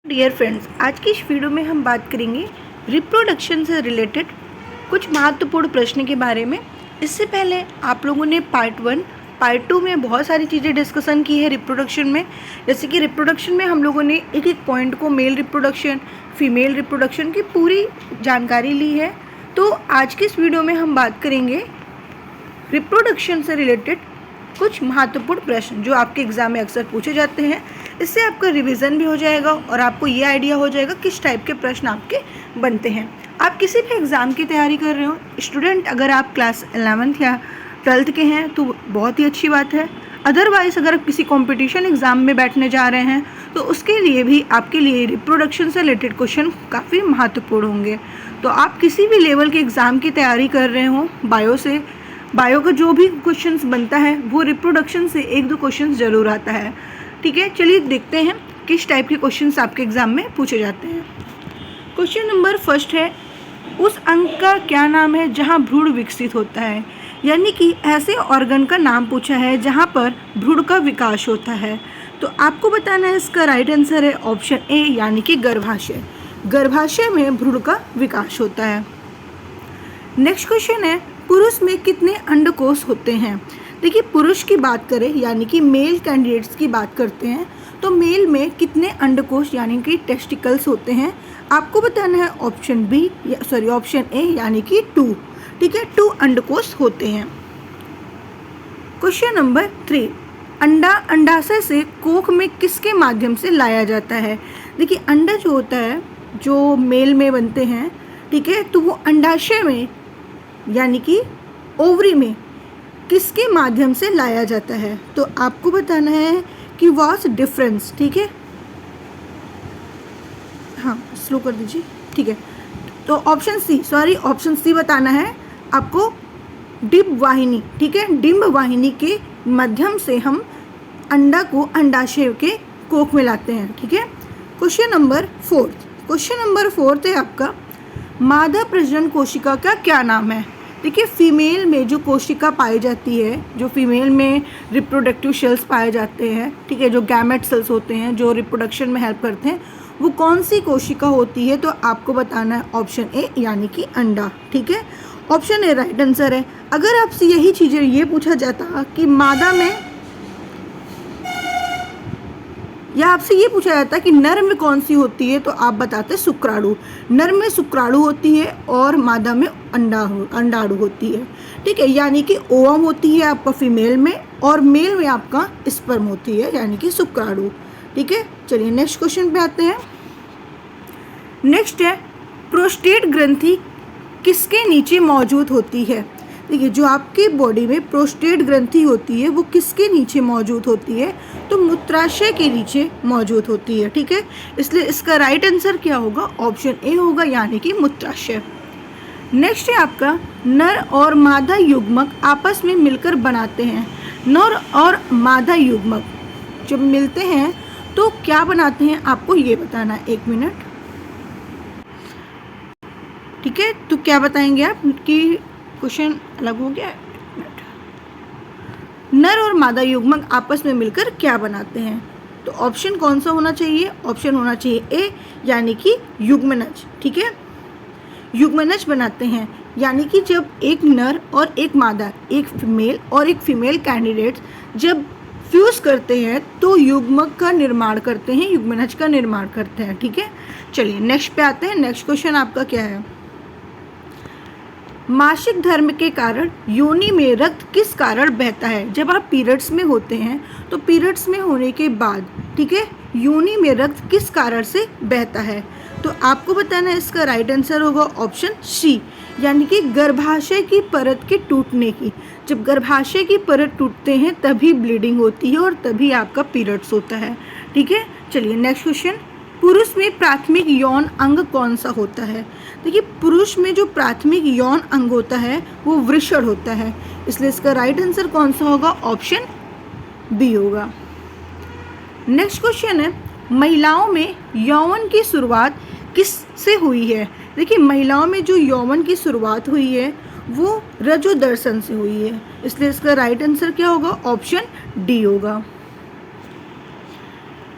Dear friends, आज की इस वीडियो में हम बात करेंगे रिप्रोडक्शन से रिलेटेड कुछ महत्वपूर्ण प्रश्न के बारे में। इससे पहले आप लोगों ने पार्ट 1 पार्ट 2 में बहुत सारी चीज़ें डिस्कशन की है रिप्रोडक्शन में। जैसे कि रिप्रोडक्शन में हम लोगों ने एक एक पॉइंट को मेल रिप्रोडक्शन, फीमेल रिप्रोडक्शन की पूरी जानकारी ली है। तो आज की इस वीडियो में हम बात करेंगे रिप्रोडक्शन से रिलेटेड कुछ महत्वपूर्ण प्रश्न जो आपके एग्ज़ाम में अक्सर पूछे जाते हैं। इससे आपका रिवीजन भी हो जाएगा और आपको ये आइडिया हो जाएगा किस टाइप के प्रश्न आपके बनते हैं। आप किसी भी एग्ज़ाम की तैयारी कर रहे हो स्टूडेंट, अगर आप क्लास 11th या 12th के हैं तो बहुत ही अच्छी बात है। अदरवाइज़ अगर आप किसी कंपटीशन एग्ज़ाम में बैठने जा रहे हैं तो उसके लिए भी आपके लिए रिप्रोडक्शन से रिलेटेड क्वेश्चन काफ़ी महत्वपूर्ण होंगे। तो आप किसी भी लेवल के एग्ज़ाम की तैयारी कर रहे हो, बायो का जो भी क्वेश्चंस बनता है वो रिप्रोडक्शन से एक दो क्वेश्चंस ज़रूर आता है। ठीक है, चलिए देखते हैं किस टाइप के क्वेश्चंस आपके एग्ज़ाम में पूछे जाते हैं। क्वेश्चन नंबर फर्स्ट है, उस अंग का क्या नाम है जहां भ्रूण विकसित होता है। यानी कि ऐसे ऑर्गन का नाम पूछा है जहां पर भ्रूण का विकास होता है। तो आपको बताना है इसका राइट आंसर है ऑप्शन ए, यानी कि गर्भाशय। गर्भाशय में भ्रूण का विकास होता है। नेक्स्ट क्वेश्चन है, पुरुष में कितने अंडकोश होते हैं। देखिए, पुरुष की बात करें यानी कि मेल कैंडिडेट्स की बात करते हैं तो मेल में कितने अंडकोश यानी कि टेस्टिकल्स होते हैं। आपको बताना है ऑप्शन ए यानी कि 2। ठीक है, 2 अंडकोश होते हैं। क्वेश्चन नंबर 3, अंडाशय से कोख में किसके माध्यम से लाया जाता है। देखिए, अंडा जो होता है जो मेल में बनते हैं, ठीक है, तो वो अंडाशय में यानी कि ओवरी में किसके माध्यम से लाया जाता है। तो आपको बताना है कि वास डिफरेंस। ठीक है, हाँ स्लो कर दीजिए। ठीक है, तो ऑप्शन सी बताना है आपको, डिंब वाहिनी। ठीक है, डिंब वाहिनी के माध्यम से हम अंडा को अंडाशय के कोख में लाते हैं। ठीक है, क्वेश्चन नंबर 4 है आपका, मादा प्रजनन कोशिका का क्या नाम है। देखिए, फीमेल में जो कोशिका पाई जाती है, जो फीमेल में रिप्रोडक्टिव सेल्स पाए जाते हैं, ठीक है, जो गैमेट सेल्स होते हैं जो रिप्रोडक्शन में हेल्प करते हैं, वो कौन सी कोशिका होती है। तो आपको बताना है ऑप्शन ए यानी कि अंडा। ठीक है, ऑप्शन ए राइट आंसर है। अगर आपसे यही चीज़ें ये पूछा जाता कि मादा में, या आपसे ये पूछा जाता कि नर में कौन सी होती है, तो आप बताते शुक्राणु। नर में शुक्राणु होती है और मादा में अंडाणु होती है। ठीक है, यानी कि ओवम होती है आपका फीमेल में और मेल में आपका स्पर्म होती है यानी कि शुक्राणु। ठीक है, चलिए नेक्स्ट क्वेश्चन पे आते हैं। नेक्स्ट है, प्रोस्टेट ग्रंथि किसके नीचे मौजूद होती है। देखिए, जो आपके बॉडी में प्रोस्टेट ग्रंथि होती है वो किसके नीचे मौजूद होती है, तो मूत्राशय के नीचे मौजूद होती है। ठीक है, इसलिए इसका राइट आंसर क्या होगा, ऑप्शन ए होगा यानी कि मूत्राशय। नेक्स्ट है आपका, नर और मादा युग्मक आपस में मिलकर बनाते हैं। नर और मादा युग्मक जब मिलते हैं तो क्या बनाते हैं, आपको ये बताना है। 1 मिनट। ठीक है, तो क्या बताएंगे आप कि क्वेश्चन अलग हो गया। नर और मादा युग्मक आपस में मिलकर क्या बनाते हैं, तो ऑप्शन कौन सा होना चाहिए, ऑप्शन होना चाहिए ए यानी कि युग्मनज। ठीक है, युग्मनज बनाते हैं। यानी कि जब एक नर और एक मादा, एक मेल और एक फीमेल कैंडिडेट जब फ्यूज करते हैं तो युग्मक का निर्माण करते हैं, युग्मनज का निर्माण करते हैं। ठीक है, चलिए नेक्स्ट पे आते हैं। नेक्स्ट क्वेश्चन आपका क्या है, मासिक धर्म के कारण योनि में रक्त किस कारण बहता है। जब आप पीरियड्स में होते हैं तो पीरियड्स में होने के बाद, ठीक है, योनि में रक्त किस कारण से बहता है। तो आपको बताना है इसका राइट आंसर होगा ऑप्शन सी, यानी कि गर्भाशय की परत के टूटने की। जब गर्भाशय की परत टूटते हैं तभी ब्लीडिंग होती है और तभी आपका पीरियड्स होता है। ठीक है, चलिए नेक्स्ट क्वेश्चन, पुरुष में प्राथमिक यौन अंग कौन सा होता है। देखिए, पुरुष में जो प्राथमिक यौन अंग होता है वो वृषण होता है, इसलिए इसका राइट आंसर कौन सा होगा, ऑप्शन बी होगा। नेक्स्ट क्वेश्चन है, महिलाओं में यौवन की शुरुआत किससे हुई है। देखिए, महिलाओं में जो यौवन की शुरुआत हुई है वो रजोदर्शन से हुई है, इसलिए इसका राइट आंसर क्या होगा, ऑप्शन डी होगा।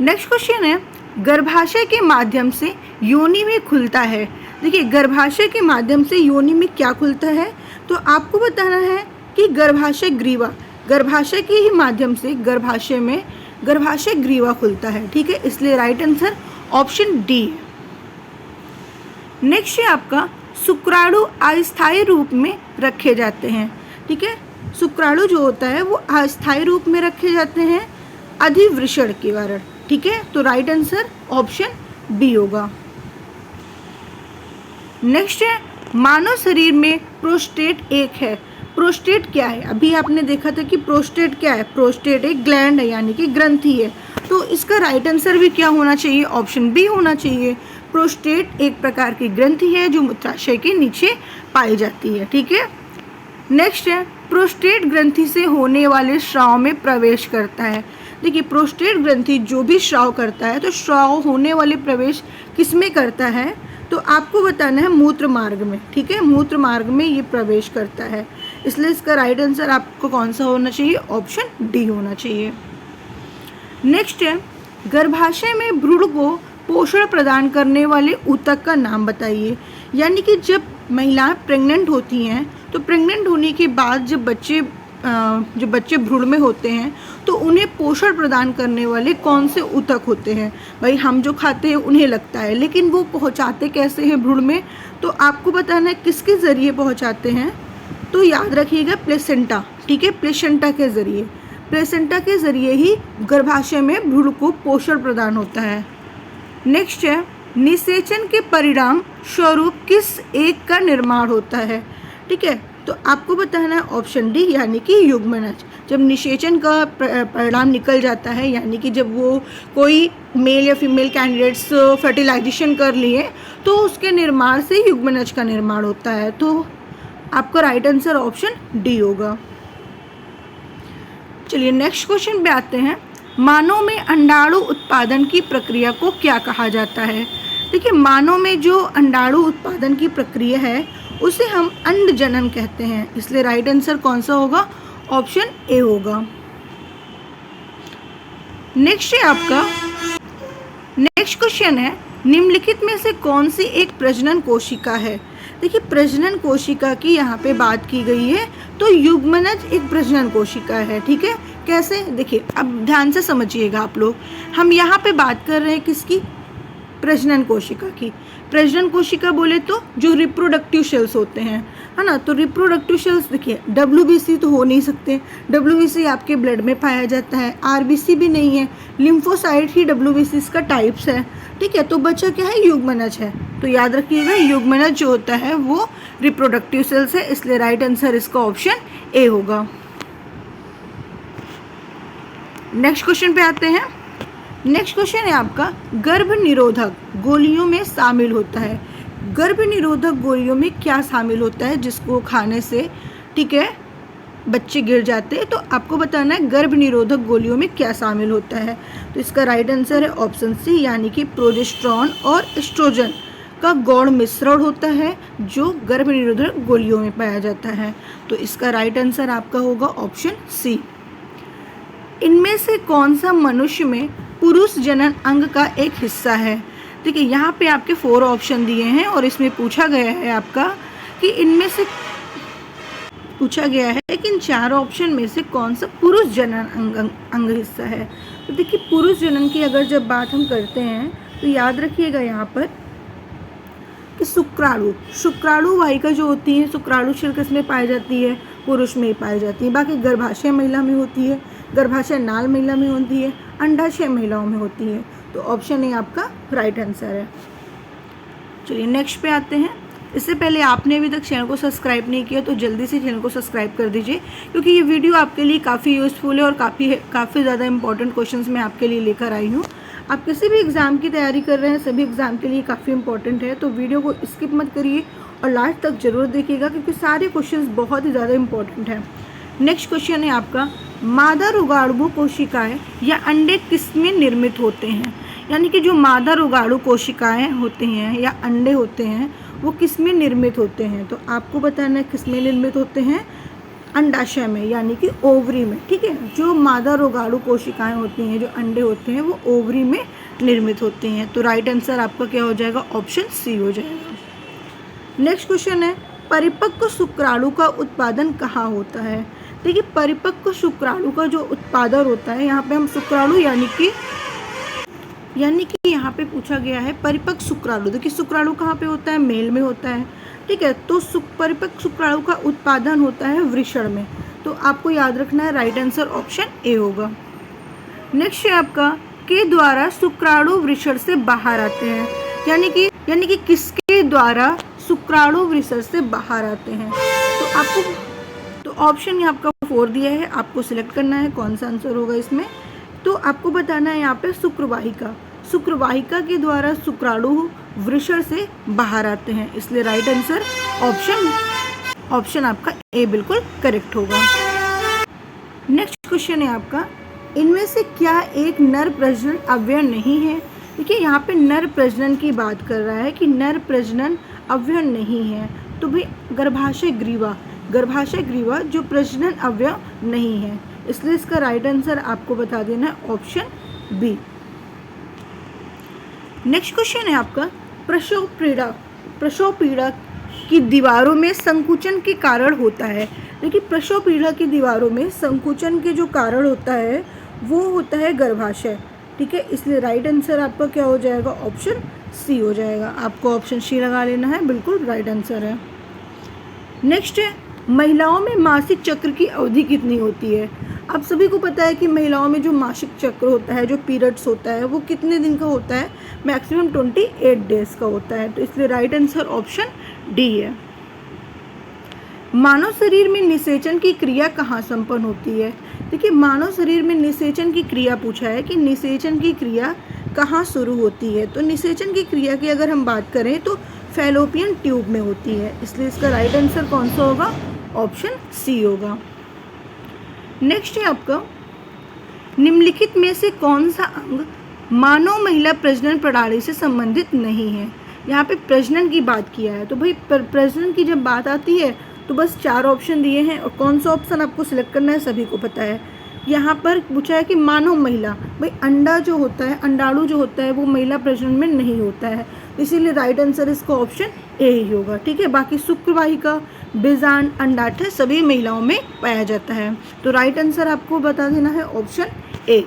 नेक्स्ट क्वेश्चन है, गर्भाशय के माध्यम से योनि में खुलता है। देखिए गर्भाशय के माध्यम से योनि में क्या खुलता है, तो आपको बताना है कि गर्भाशय ग्रीवा, गर्भाशय के ही माध्यम से गर्भाशय ग्रीवा खुलता है। ठीक है, इसलिए राइट आंसर ऑप्शन डी है। नेक्स्ट है आपका शुक्राणु अस्थायी रूप में रखे जाते हैं। ठीक है, शुक्राणु जो होता है वो अस्थायी रूप में रखे जाते हैं अधिवृषण के कारण। ठीक है, तो राइट आंसर ऑप्शन बी होगा। नेक्स्ट है मानव शरीर में प्रोस्टेट एक है। प्रोस्टेट क्या है, अभी आपने देखा था कि प्रोस्टेट क्या है, प्रोस्टेट एक ग्लैंड है यानी कि ग्रंथि है। तो इसका राइट आंसर भी क्या होना चाहिए, ऑप्शन बी होना चाहिए। प्रोस्टेट एक प्रकार की ग्रंथि है जो मूत्राशय के नीचे पाई जाती है। ठीक है, नेक्स्ट है प्रोस्टेट ग्रंथि से होने वाले स्राव में प्रवेश करता है। देखिए प्रोस्टेट ग्रंथि जो भी स्राव करता है, तो स्राव होने वाले प्रवेश किस में करता है, तो आपको बताना है मूत्र मार्ग में। ठीक है, मूत्र मार्ग में ये प्रवेश करता है, इसलिए इसका राइट आंसर आपको कौन सा होना चाहिए, ऑप्शन डी होना चाहिए। नेक्स्ट है गर्भाशय में भ्रूण को पोषण प्रदान करने वाले ऊतक का नाम बताइए। यानी कि जब महिलाएं प्रेग्नेंट होती हैं, तो प्रेग्नेंट होने के बाद जब बच्चे भ्रूण में होते हैं, तो उन्हें पोषण प्रदान करने वाले कौन से ऊतक होते हैं। भाई हम जो खाते हैं उन्हें लगता है, लेकिन वो पहुंचाते कैसे हैं भ्रूण में, तो आपको बताना है किसके ज़रिए पहुंचाते हैं, तो याद रखिएगा प्लेसेंटा। ठीक है, प्लेसेंटा के ज़रिए ही गर्भाशय में भ्रूण को पोषण प्रदान होता है। नेक्स्ट है निषेचन के परिणाम स्वरूप किस एक का निर्माण होता है। ठीक है, तो आपको बताना है ऑप्शन डी यानी कि युग्मनज। जब निषेचन का परिणाम निकल जाता है, यानी कि जब वो कोई मेल या फीमेल कैंडिडेट्स फर्टिलाइजेशन कर लिए, तो उसके निर्माण से युग्मनज का निर्माण होता है। तो आपका राइट आंसर ऑप्शन डी होगा। चलिए नेक्स्ट क्वेश्चन पे आते हैं। मानव में अंडाणु उत्पादन की प्रक्रिया को क्या कहा जाता है। देखिए मानव में जो अंडाणु उत्पादन की प्रक्रिया है उसे हम अंड जनन कहते हैं, इसलिए राइट आंसर कौन सा होगा, ऑप्शन ए होगा। नेक्स्ट है आपका नेक्स्ट क्वेश्चन है निम्नलिखित में से कौन सी एक प्रजनन कोशिका है। देखिए प्रजनन कोशिका की यहाँ पे बात की गई है, तो युग्मनज एक प्रजनन कोशिका है। ठीक है, कैसे, देखिए अब ध्यान से समझिएगा आप लोग। हम यहाँ पे बात कर रहे हैं किसकी, प्रजनन कोशिका की। प्रजनन कोशिका बोले तो जो रिप्रोडक्टिव सेल्स होते हैं, है ना, तो रिप्रोडक्टिव सेल्स देखिए WBC तो हो नहीं सकते, WBC आपके ब्लड में पाया जाता है, RBC भी नहीं है, लिम्फोसाइट ही WBC का टाइप्स है। ठीक है, तो बच्चा क्या है, युग्मनज है। तो याद रखिएगा युग्मनज जो होता है वो रिप्रोडक्टिव सेल्स है, इसलिए राइट आंसर इसका ऑप्शन ए होगा। नेक्स्ट क्वेश्चन पे आते हैं। नेक्स्ट क्वेश्चन है आपका गर्भ निरोधक गोलियों में शामिल होता है। गर्भ निरोधक गोलियों में क्या शामिल होता है जिसको खाने से, ठीक है, बच्चे गिर जाते हैं, तो आपको बताना है गर्भ निरोधक गोलियों में क्या शामिल होता है। तो इसका राइट आंसर है ऑप्शन सी यानी कि प्रोजेस्टेरॉन और एस्ट्रोजन का गौण मिश्रण होता है जो गर्भ निरोधक गोलियों में पाया जाता है। तो इसका राइट आंसर आपका होगा ऑप्शन सी। इनमें से कौन सा मनुष्य में पुरुष जनन अंग का एक हिस्सा है। देखिए यहाँ पे आपके 4 ऑप्शन दिए हैं और इसमें पूछा गया है आपका कि इनमें से पूछा गया है कि इन 4 ऑप्शन में से कौन सा पुरुष जनन अंग हिस्सा है। तो देखिए पुरुष जनन की अगर जब बात हम करते हैं तो याद रखिएगा यहाँ पर कि शुक्राणु वाहिका जो होती है, शुक्राणु छिल किसमें पाई जाती है, पुरुष में ही पाई जाती है। बाकी गर्भाशय महिला में होती है, गर्भाशय नाल महिला में होती है, अंडाशय महिलाओं में होती है। तो ऑप्शन ए आपका राइट आंसर है। चलिए नेक्स्ट पे आते हैं। इससे पहले आपने अभी तक चैनल को सब्सक्राइब नहीं किया तो जल्दी से चैनल को सब्सक्राइब कर दीजिए, क्योंकि ये वीडियो आपके लिए काफ़ी यूज़फुल है और काफ़ी ज़्यादा इंपॉर्टेंट क्वेश्चंस मैं आपके लिए लेकर आई हूँ। आप किसी भी एग्ज़ाम की तैयारी कर रहे हैं, सभी एग्ज़ाम के लिए काफ़ी इंपॉर्टेंट है, तो वीडियो को स्किप मत करिए और लास्ट तक ज़रूर देखिएगा, क्योंकि सारे क्वेश्चंस बहुत ही ज़्यादा इंपॉर्टेंट हैं। नेक्स्ट क्वेश्चन है आपका मादा रोगाणु कोशिकाएं या अंडे किसमें निर्मित होते हैं। यानी कि जो मादा रोगाणु कोशिकाएं होते हैं या अंडे होते हैं वो किसमें निर्मित होते हैं। तो आपको बताना है किसमें निर्मित होते हैं। अंडाशय में यानी कि ओवरी में, ठीक है। जो मादा रोगाणु कोशिकाएं होती हैं, जो अंडे होते हैं, वो ओवरी में निर्मित होते हैं। तो राइट आंसर आपका क्या हो जाएगा, ऑप्शन सी हो जाएगा। नेक्स्ट क्वेश्चन है, परिपक्व शुक्राणु का उत्पादन कहाँ होता है। देखिए परिपक्व शुक्राणु का जो उत्पादन होता है, यहाँ पे हम शुक्राणु यानी कि यहाँ पे पूछा गया है परिपक्व शुक्राणु। देखिए शुक्राणु कहाँ पे होता है, मेल में होता है, ठीक है। तो परिपक्व शुक्राणु का उत्पादन होता है वृषण में। तो आपको याद रखना है, राइट आंसर ऑप्शन ए होगा। नेक्स्ट है आपका, के द्वारा शुक्राणु वृषण से बाहर आते हैं, यानी कि किसके द्वारा शुक्राणु वृषण से बाहर आते हैं। तो ऑप्शन यहाँ आपका 4 दिया है, आपको सिलेक्ट करना है कौन सा आंसर होगा इसमें। तो आपको बताना है यहाँ पे शुक्रवाहिका के द्वारा शुक्राणु वृषण से बाहर आते हैं, इसलिए राइट आंसर ऑप्शन आपका ए बिल्कुल करेक्ट होगा। नेक्स्ट क्वेश्चन है आपका, इनमें से क्या एक नर प्रजनन अवयव नहीं है। देखिए यहाँ पे नर प्रजनन की बात कर रहा है कि नर प्रजनन अवयव नहीं है। तो भाई गर्भाशय ग्रीवा जो प्रजनन अवयव नहीं है, इसलिए इसका राइट आंसर आपको बता देना है ऑप्शन बी। नेक्स्ट क्वेश्चन है आपका, प्रसव पीड़ा की दीवारों में संकुचन के कारण होता है। देखिए प्रसव पीड़ा की दीवारों में संकुचन के जो कारण होता है वो होता है गर्भाशय, ठीक है। इसलिए राइट आंसर आपका क्या हो जाएगा, ऑप्शन सी हो जाएगा। आपको ऑप्शन सी लगा लेना है, बिल्कुल राइट आंसर है। नेक्स्ट है, महिलाओं में मासिक चक्र की अवधि कितनी होती है। आप सभी को पता है कि महिलाओं में जो मासिक चक्र होता है, जो पीरियड्स होता है, वो कितने दिन का होता है, मैक्सिमम 28 डेज का होता है। तो इसलिए राइट आंसर ऑप्शन डी है। मानव शरीर में निषेचन की क्रिया कहाँ संपन्न होती है। देखिए मानव शरीर में निषेचन की क्रिया पूछा है कि निषेचन की क्रिया कहाँ शुरू होती है। तो निषेचन की क्रिया की अगर हम बात करें तो फैलोपियन ट्यूब में होती है, इसलिए इसका राइट आंसर कौन सा होगा, ऑप्शन सी होगा। नेक्स्ट है आपका, निम्नलिखित में से कौन सा अंग मानव महिला प्रजनन प्रणाली से संबंधित नहीं है। यहाँ पे प्रजनन की बात किया है, तो भाई प्रजनन की जब बात आती है तो बस 4 ऑप्शन दिए हैं और कौन सा ऑप्शन आपको सिलेक्ट करना है सभी को पता है। यहाँ पर पूछा है कि मानव महिला, भाई अंडा जो होता है, अंडाणु जो होता है वो महिला प्रजनन में नहीं होता है, इसीलिए राइट आंसर इसका ऑप्शन ए ही होगा, ठीक है। बाकी शुक्रवाहिका, बीजांड, अंडाशय सभी महिलाओं में पाया जाता है, तो राइट आंसर आपको बता देना है ऑप्शन ए।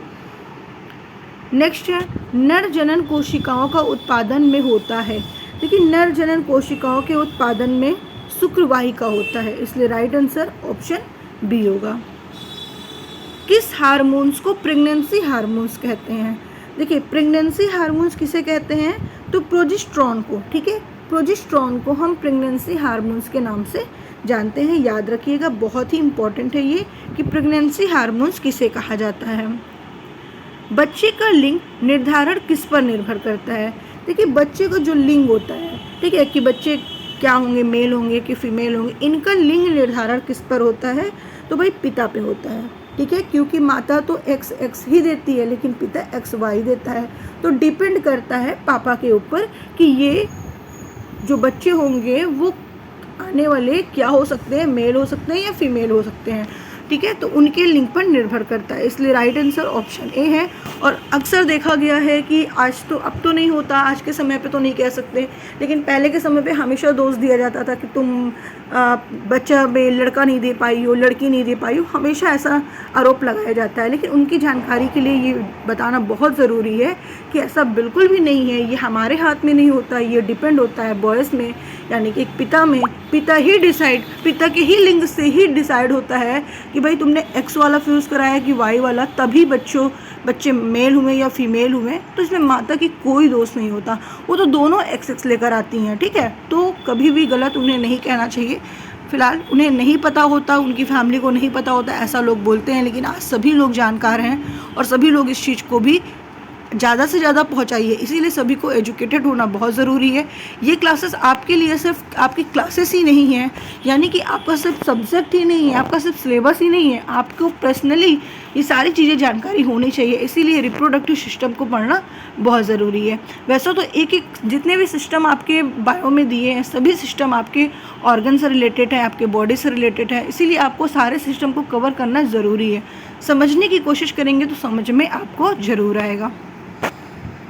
नेक्स्ट है, नर जनन कोशिकाओं का उत्पादन में होता है। देखिए नर जनन कोशिकाओं के उत्पादन में शुक्रवाहिका होता है, इसलिए राइट आंसर ऑप्शन बी होगा। किस हार्मोन्स को प्रेगनेंसी हार्मोन्स कहते हैं। देखिए प्रेगनेंसी हार्मोन्स किसे कहते हैं, तो प्रोजेस्टेरॉन को, ठीक है। प्रोजेस्टेरॉन को हम प्रेगनेंसी हार्मोन्स के नाम से जानते हैं, याद रखिएगा, बहुत ही इंपॉर्टेंट है ये कि प्रेगनेंसी हार्मोन्स किसे कहा जाता है। बच्चे का लिंग निर्धारण किस पर निर्भर करता है। देखिए बच्चे का जो लिंग होता है, ठीक है, कि बच्चे क्या होंगे, मेल होंगे कि फीमेल होंगे, इनका लिंग निर्धारण किस पर होता है, तो भाई पिता पे होता है, ठीक है। क्योंकि माता तो XX ही देती है लेकिन पिता XY देता है, तो डिपेंड करता है पापा के ऊपर कि ये जो बच्चे होंगे वो आने वाले क्या हो सकते हैं, मेल हो सकते हैं या फीमेल हो सकते हैं, ठीक है। तो उनके लिंग पर निर्भर करता है, इसलिए राइट आंसर ऑप्शन ए है। और अक्सर देखा गया है कि आज तो, अब तो नहीं होता, आज के समय पे तो नहीं कह सकते, लेकिन पहले के समय पे हमेशा दोष दिया जाता था कि तुम बच्चा में लड़का नहीं दे पाई हो, लड़की नहीं दे पाई हो, हमेशा ऐसा आरोप लगाया जाता है। लेकिन उनकी जानकारी के लिए ये बताना बहुत ज़रूरी है कि ऐसा बिल्कुल भी नहीं है, ये हमारे हाथ में नहीं होता, ये डिपेंड होता है बॉयज़ में, यानी कि पिता में। पिता के ही लिंग से ही डिसाइड होता है कि भाई तुमने X वाला फ्यूज़ कराया कि Y वाला, तभी बच्चे मेल हुए या फीमेल हुए, तो इसमें माता की कोई दोष नहीं होता, वो तो दोनों XX लेकर आती हैं, ठीक है। तो कभी भी गलत उन्हें नहीं कहना चाहिए। फिलहाल उन्हें नहीं पता होता, उनकी फैमिली को नहीं पता होता, ऐसा लोग बोलते हैं, लेकिन आज सभी लोग जानकार हैं और सभी लोग इस चीज़ को भी ज़्यादा से ज़्यादा पहुंचाइए। इसीलिए सभी को एजुकेटेड होना बहुत ज़रूरी है। ये क्लासेस आपके लिए सिर्फ आपकी क्लासेस ही नहीं है, यानी कि आपका सिर्फ सब्जेक्ट ही नहीं है, आपका सिर्फ सिलेबस ही नहीं है, आपको पर्सनली ये सारी चीज़ें जानकारी होनी चाहिए। इसीलिए रिप्रोडक्टिव सिस्टम को पढ़ना बहुत ज़रूरी है। वैसे तो एक एक जितने भी सिस्टम आपके बायो में दिए हैं, सभी सिस्टम आपके ऑर्गन से रिलेटेड है, आपके बॉडी से रिलेटेड है। इसीलिए आपको सारे सिस्टम को कवर करना ज़रूरी है। समझने की कोशिश करेंगे तो समझ में आपको ज़रूर आएगा।